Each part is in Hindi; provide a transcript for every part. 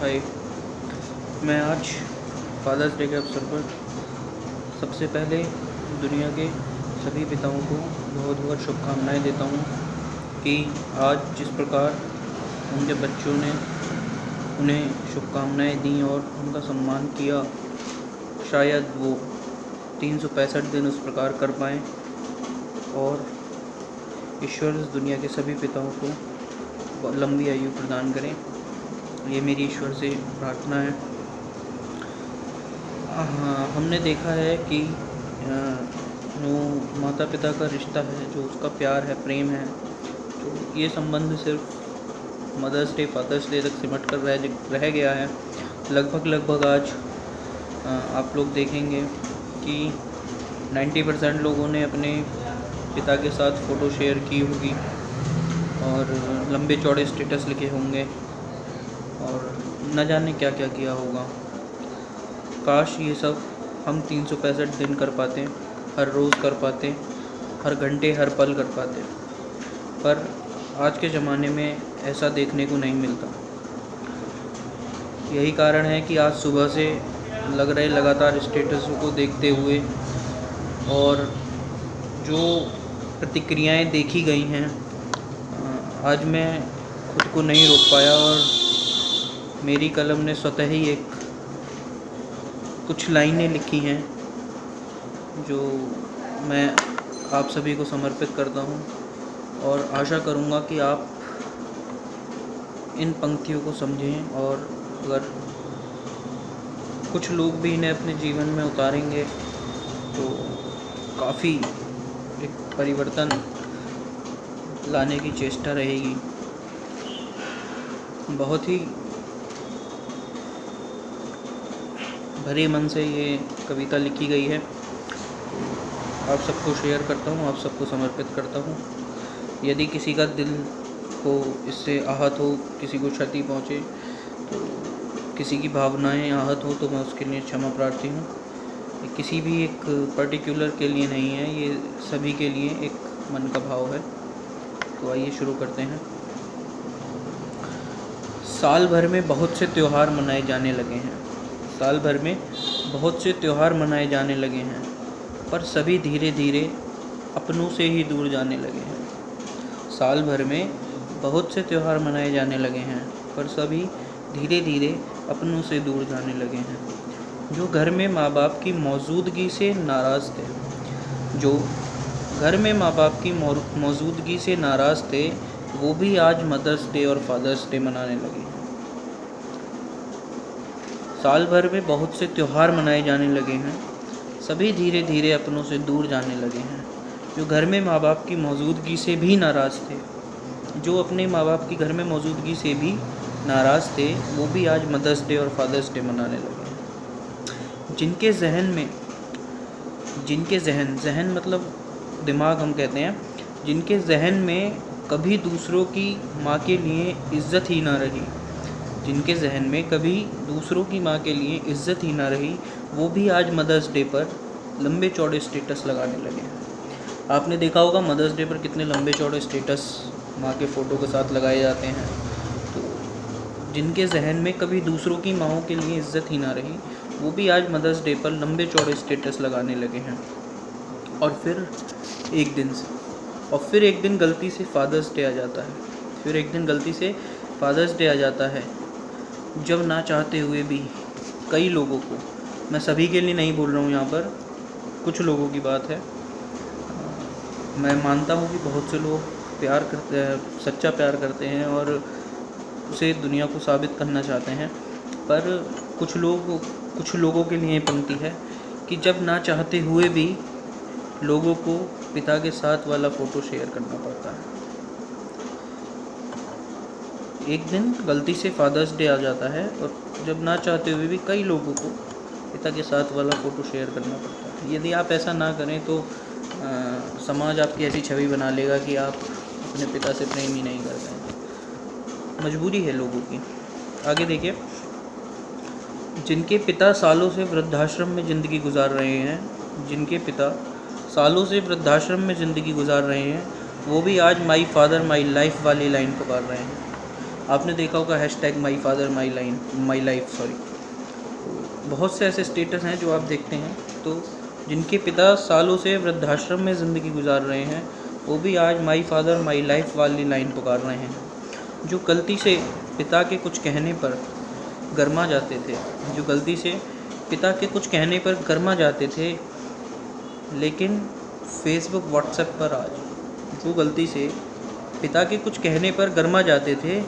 हाय। मैं आज फादर्स डे के अवसर पर सबसे पहले दुनिया के सभी पिताओं को बहुत बहुत शुभकामनाएं देता हूं कि आज जिस प्रकार उनके बच्चों ने उन्हें शुभकामनाएं दी और उनका सम्मान किया, शायद वो 365 दिन उस प्रकार कर पाएँ और ईश्वर इस दुनिया के सभी पिताओं को लंबी आयु प्रदान करें। ये मेरी ईश्वर से प्रार्थना है। हमने देखा है कि जो माता पिता का रिश्ता है, जो उसका प्यार है, प्रेम है, तो ये संबंध सिर्फ मदर्स डे, फादर्स डे तक सिमट कर रह गया है। लगभग आज आप लोग देखेंगे कि 90% लोगों ने अपने पिता के साथ फ़ोटो शेयर की होगी और लंबे चौड़े स्टेटस लिखे होंगे और न जाने क्या क्या किया होगा। काश ये सब हम 365 दिन कर पाते, हर रोज़ कर पाते, हर घंटे हर पल कर पाते, पर आज के ज़माने में ऐसा देखने को नहीं मिलता। यही कारण है कि आज सुबह से लग रहे लगातार स्टेटसों को देखते हुए और जो प्रतिक्रियाएं देखी गई हैं, आज मैं खुद को नहीं रोक पाया और मेरी कलम ने स्वतः ही कुछ लाइनें लिखी हैं जो मैं आप सभी को समर्पित करता हूं और आशा करूंगा कि आप इन पंक्तियों को समझें और अगर कुछ लोग भी इन्हें अपने जीवन में उतारेंगे तो काफ़ी एक परिवर्तन लाने की चेष्टा रहेगी। बहुत ही भरे मन से ये कविता लिखी गई है। आप सबको शेयर करता हूँ, आप सबको समर्पित करता हूँ। यदि किसी का दिल को इससे आहत हो, किसी को क्षति पहुँचे, तो किसी की भावनाएं आहत हो, तो मैं उसके लिए क्षमा प्रार्थी हूँ। ये किसी भी एक पर्टिकुलर के लिए नहीं है, ये सभी के लिए एक मन का भाव है। तो आइए शुरू करते हैं। साल भर में बहुत से त्यौहार मनाए जाने लगे हैं। साल भर में बहुत से त्यौहार मनाए जाने लगे हैं, पर सभी धीरे धीरे अपनों से ही दूर जाने लगे हैं। साल भर में बहुत से त्यौहार मनाए जाने लगे हैं, पर सभी धीरे धीरे अपनों से दूर जाने लगे हैं। जो घर में माँ बाप की मौजूदगी से नाराज़ थे, जो घर में माँ बाप की मौजूदगी से नाराज़ थे, वो भी आज मदर्स डे और फादर्स डे मनाने लगे हैं। साल भर में बहुत से त्यौहार मनाए जाने लगे हैं, सभी धीरे धीरे अपनों से दूर जाने लगे हैं। जो घर में माँ बाप की मौजूदगी से भी नाराज़ थे, जो अपने माँ बाप की घर में मौजूदगी से भी नाराज़ थे, वो भी आज मदर्स डे और फादर्स डे मनाने लगे हैं। जिनके जहन मतलब दिमाग हम कहते हैं, जिनके जहन में कभी दूसरों की माँ के लिए इज़्ज़त ही ना रही, जिनके जहन में कभी दूसरों की माँ के लिए इज़्ज़त ही ना रही, वो भी आज मदर्स डे पर लंबे चौड़े स्टेटस लगाने लगे हैं। आपने देखा होगा मदर्स डे पर कितने लंबे चौड़े स्टेटस माँ के फ़ोटो के साथ लगाए जाते हैं। तो जिनके जहन में कभी दूसरों की माँओं के लिए इज़्ज़त ही ना रही, वो भी आज मदर्स डे पर लंबे चौड़े स्टेटस लगाने लगे हैं। और फिर एक दिन गलती से फादर्स डे आ जाता है। फिर एक दिन गलती से फादर्स डे आ जाता है, जब ना चाहते हुए भी कई लोगों को, मैं सभी के लिए नहीं बोल रहा हूँ, यहाँ पर कुछ लोगों की बात है। मैं मानता हूँ कि बहुत से लोग प्यार करते हैं, सच्चा प्यार करते हैं और उसे दुनिया को साबित करना चाहते हैं, पर कुछ लोगों के लिए पंक्ति है कि जब ना चाहते हुए भी लोगों को पिता के साथ वाला फ़ोटो शेयर करना पड़ता है। एक दिन गलती से फादर्स डे आ जाता है और जब ना चाहते हुए भी कई लोगों को पिता के साथ वाला फ़ोटो शेयर करना पड़ता है। यदि आप ऐसा ना करें तो समाज आपकी ऐसी छवि बना लेगा कि आप अपने पिता से प्रेम ही नहीं करते हैं। मजबूरी है लोगों की। आगे देखिए, जिनके पिता सालों से वृद्धाश्रम में ज़िंदगी गुजार रहे हैं, वो भी आज माई फादर माई लाइफ वाली लाइन पुकार रहे हैं। आपने देखा होगा hashtag my father my life sorry. बहुत से ऐसे स्टेटस हैं जो आप देखते हैं तो जिनके पिता सालों से वृद्धाश्रम में ज़िंदगी गुजार रहे हैं, वो भी आज माई फादर माई लाइफ वाली लाइन पुकार रहे हैं। जो गलती से पिता के कुछ कहने पर गरमा जाते थे, जो गलती से पिता के कुछ कहने पर गरमा जाते थे, लेकिन फेसबुक व्हाट्सएप पर आज जो गलती से पिता के कुछ कहने पर गरमा जाते थे,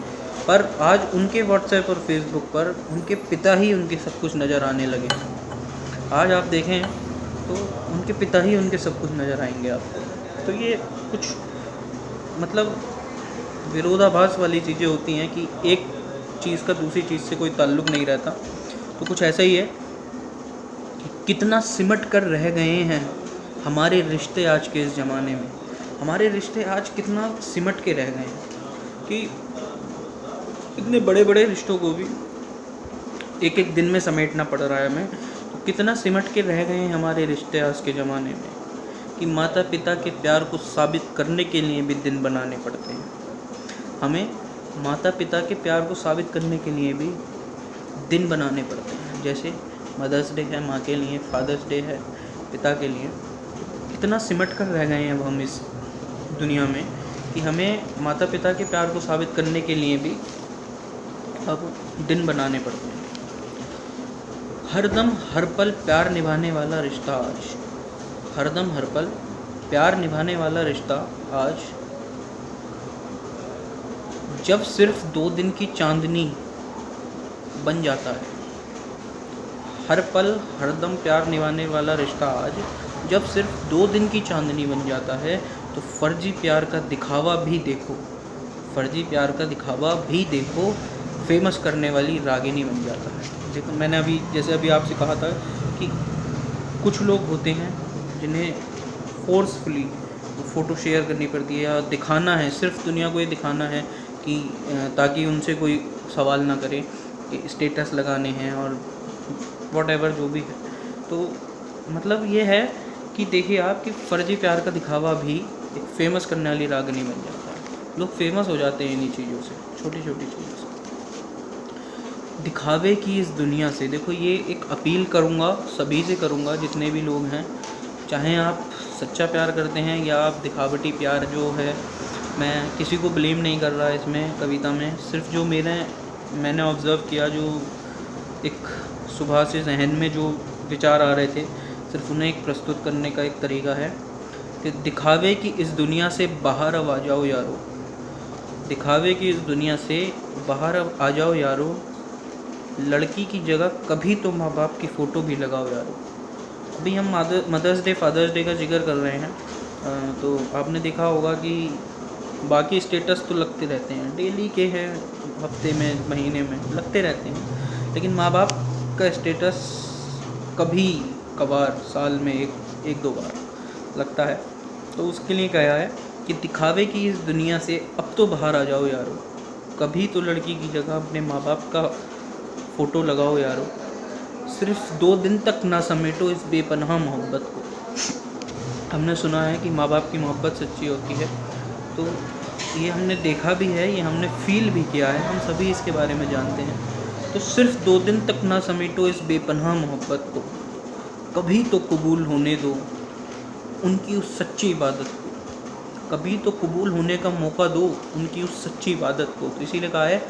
पर आज उनके व्हाट्सएप और फेसबुक पर उनके पिता ही उनके सब कुछ नज़र आने लगे। आज आप देखें तो उनके पिता ही उनके सब कुछ नज़र आएंगे आपको। तो ये कुछ मतलब विरोधाभास वाली चीज़ें होती हैं कि एक चीज़ का दूसरी चीज़ से कोई ताल्लुक़ नहीं रहता। तो कुछ ऐसा ही है कि कितना सिमट कर रह गए हैं हमारे रिश्ते आज के इस ज़माने में। हमारे रिश्ते आज कितना सिमट के रह गए हैं कि इतने बड़े बड़े रिश्तों को भी एक एक दिन में समेटना पड़ रहा है हमें। तो कितना सिमट के रह गए हैं हमारे रिश्ते आज के ज़माने में कि माता पिता के प्यार को साबित करने के लिए भी दिन बनाने पड़ते हैं। हमें माता पिता के प्यार को साबित करने के लिए भी दिन बनाने पड़ते हैं। जैसे मदर्स डे है माँ के लिए, फादर्स डे है पिता के लिए। कितना सिमट कर रह गए हैं अब हम इस दुनिया में कि हमें माता पिता के प्यार को साबित करने के लिए भी अब दिन बनाने पड़ते हैं। हरदम हर पल प्यार निभाने वाला रिश्ता आज, हरदम हर पल प्यार निभाने वाला रिश्ता आज, जब सिर्फ 2 दिन की चांदनी बन जाता है। हर पल हरदम प्यार निभाने वाला रिश्ता आज, जब सिर्फ 2 दिन की चांदनी बन जाता है, तो फर्जी प्यार का दिखावा भी देखो, फर्जी प्यार का दिखावा भी देखो, फेमस करने वाली रागिनी बन जाता है। देखो मैंने अभी जैसे अभी आपसे कहा था कि कुछ लोग होते हैं जिन्हें फोर्सफुली फ़ोटो शेयर करनी पड़ती है या दिखाना है, सिर्फ दुनिया को ये दिखाना है कि ताकि उनसे कोई सवाल ना करे, कि स्टेटस लगाने हैं और व्हाटएवर जो भी है। तो मतलब ये है कि देखिए आप कि फ़र्जी प्यार का दिखावा भी एक फेमस करने वाली रागिनी बन जाता है। लोग फेमस हो जाते हैं इन्हीं चीज़ों से, छोटी छोटी चीज़ों से, दिखावे की इस दुनिया से। देखो ये एक अपील करूँगा, सभी से करूँगा जितने भी लोग हैं, चाहे आप सच्चा प्यार करते हैं या आप दिखावटी प्यार जो है, मैं किसी को ब्लेम नहीं कर रहा इसमें कविता में, सिर्फ जो मैंने ऑब्ज़र्व किया, जो एक सुबह से जहन में जो विचार आ रहे थे, सिर्फ उन्हें एक प्रस्तुत करने का एक तरीका है कि दिखावे की इस दुनिया से बाहर अब आ जाओ यारो, दिखावे की इस दुनिया से बाहर अब आ जाओ यारो, लड़की की जगह कभी तो माँ बाप की फ़ोटो भी लगाओ यारो। अभी हम मदर्स डे फादर्स डे का जिक्र कर रहे हैं, तो आपने देखा होगा कि बाकी स्टेटस तो लगते रहते हैं, डेली के हैं, हफ्ते में महीने में लगते रहते हैं, लेकिन माँ बाप का स्टेटस कभी कभार साल में एक दो बार लगता है। तो उसके लिए कहा है कि दिखावे की इस दुनिया से अब तो बाहर आ जाओ यारो, कभी तो लड़की की जगह अपने माँ बाप का फ़ोटो लगाओ यारो, सिर्फ 2 दिन तक ना समेटो इस बेपनाह मोहब्बत को। हमने सुना है कि माँ बाप की मोहब्बत सच्ची होती है, तो ये हमने देखा भी है, ये हमने फ़ील भी किया है, हम सभी इसके बारे में जानते हैं। तो सिर्फ 2 दिन तक ना समेटो इस बेपनाह मोहब्बत को, कभी तो कबूल होने दो उनकी उस सच्ची इबादत को, कभी तो कबूल होने का मौका दो उनकी उस सच्ची इबादत को। तो इसीलिए कहा है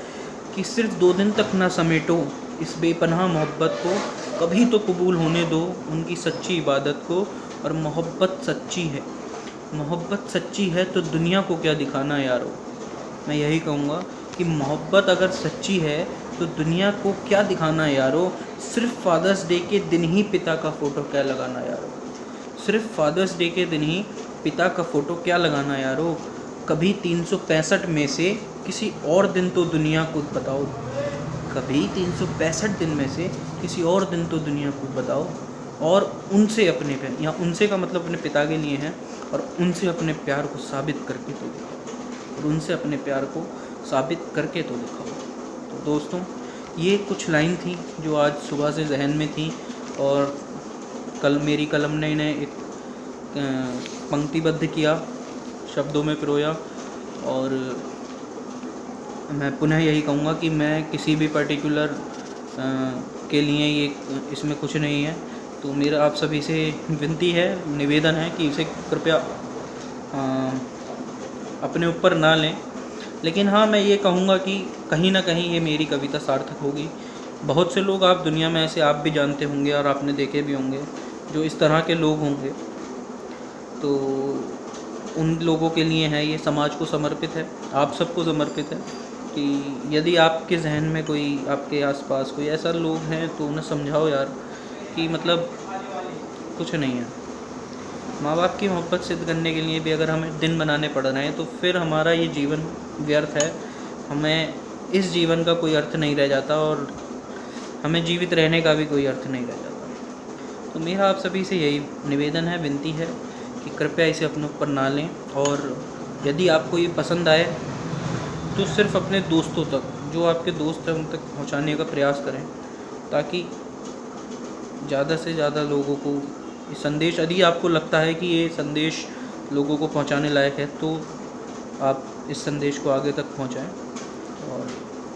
कि सिर्फ 2 दिन तक ना समेटो इस बेपनाह मोहब्बत को, कभी तो कबूल होने दो उनकी सच्ची इबादत को। और मोहब्बत सच्ची है, मोहब्बत सच्ची है तो दुनिया को क्या दिखाना यारो। मैं यही कहूँगा कि मोहब्बत अगर सच्ची है तो दुनिया को क्या दिखाना यारो। सिर्फ फादर्स डे के दिन ही पिता का फ़ोटो क्या लगाना यारो, सिर्फ फादर्स डे के दिन ही पिता का फ़ोटो क्या लगाना यारो। कभी 365 में से किसी और दिन तो दुनिया को बताओ, कभी 365 दिन में से किसी और दिन तो दुनिया को बताओ, और उनसे अपने प्यार, या उनसे का मतलब अपने पिता के लिए है, और उनसे अपने प्यार को साबित करके तो दिखाओ, और उनसे अपने प्यार को साबित करके तो दिखाओ। तो दोस्तों ये कुछ लाइन थी जो आज सुबह से जहन में थी, और कल मेरी कलम ने इन्हें एक पंक्तिबद्ध किया, शब्दों में पिरोया, और मैं पुनः यही कहूँगा कि मैं किसी भी पर्टिकुलर के लिए ये इसमें कुछ नहीं है। तो मेरा आप सभी से विनती है, निवेदन है कि इसे कृपया अपने ऊपर ना लें। लेकिन हाँ, मैं ये कहूँगा कि कहीं ना कहीं ये मेरी कविता सार्थक होगी। बहुत से लोग आप दुनिया में ऐसे आप भी जानते होंगे और आपने देखे भी होंगे जो इस तरह के लोग होंगे, तो उन लोगों के लिए है ये, समाज को समर्पित है, आप सबको समर्पित है कि यदि आपके जहन में कोई, आपके आसपास कोई ऐसा लोग हैं तो उन्हें समझाओ यार कि मतलब कुछ नहीं है। माँ बाप की मोहब्बत सिद्ध करने के लिए भी अगर हमें दिन बनाने पड़ रहे हैं तो फिर हमारा ये जीवन व्यर्थ है, हमें इस जीवन का कोई अर्थ नहीं रह जाता और हमें जीवित रहने का भी कोई अर्थ नहीं रह जाता। तो मेरा आप सभी से यही निवेदन है, विनती है कि कृपया इसे अपने ऊपर ना लें, और यदि आपको ये पसंद आए तो सिर्फ अपने दोस्तों तक, जो आपके दोस्त हैं उन तक पहुँचाने का प्रयास करें, ताकि ज़्यादा से ज़्यादा लोगों को ये संदेश, यदि आपको लगता है कि ये संदेश लोगों को पहुंचाने लायक है तो आप इस संदेश को आगे तक पहुंचाएं। और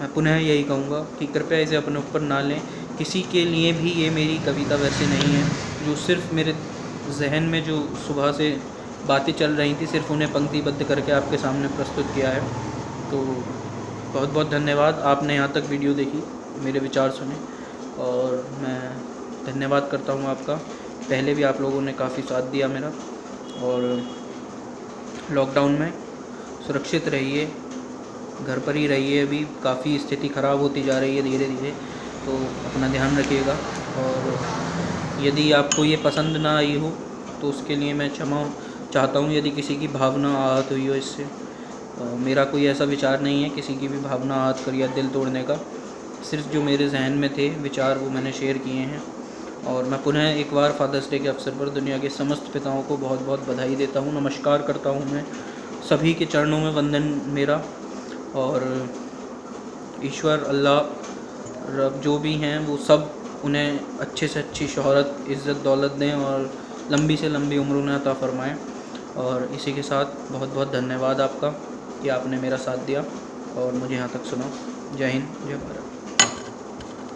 मैं पुनः यही कहूँगा कि कृपया इसे अपने ऊपर ना लें। किसी के लिए भी ये मेरी कविता वैसे नहीं है, जो सिर्फ मेरे जहन में जो सुबह से बातें चल रही थी सिर्फ उन्हें पंक्तिबद्ध करके आपके सामने प्रस्तुत किया है। तो बहुत बहुत धन्यवाद, आपने यहाँ तक वीडियो देखी, मेरे विचार सुने, और मैं धन्यवाद करता हूँ आपका। पहले भी आप लोगों ने काफ़ी साथ दिया मेरा, और लॉकडाउन में सुरक्षित रहिए, घर पर ही रहिए। अभी काफ़ी स्थिति ख़राब होती जा रही है धीरे धीरे, तो अपना ध्यान रखिएगा। और यदि आपको ये पसंद ना आई हो तो उसके लिए मैं क्षमा चाहता हूँ, यदि किसी की भावना आहत हुई हो इससे। मेरा कोई ऐसा विचार नहीं है किसी की भी भावना आहत कर या दिल तोड़ने का, सिर्फ जो मेरे जहन में थे विचार वो मैंने शेयर किए हैं। और मैं पुनः एक बार फादर्स डे के अवसर पर दुनिया के समस्त पिताओं को बहुत बहुत बधाई देता हूँ, नमस्कार करता हूँ। मैं सभी के चरणों में वंदन मेरा, और ईश्वर अल्लाह रब जो भी हैं वो सब उन्हें अच्छे से अच्छी शोहरत, इज़्ज़त, दौलत दें और लंबी से लंबी उम्र उन्हें अता फ़रमाएँ। और इसी के साथ बहुत बहुत धन्यवाद आपका कि आपने मेरा साथ दिया और मुझे यहाँ तक सुना। जय हिंद, जय भारत।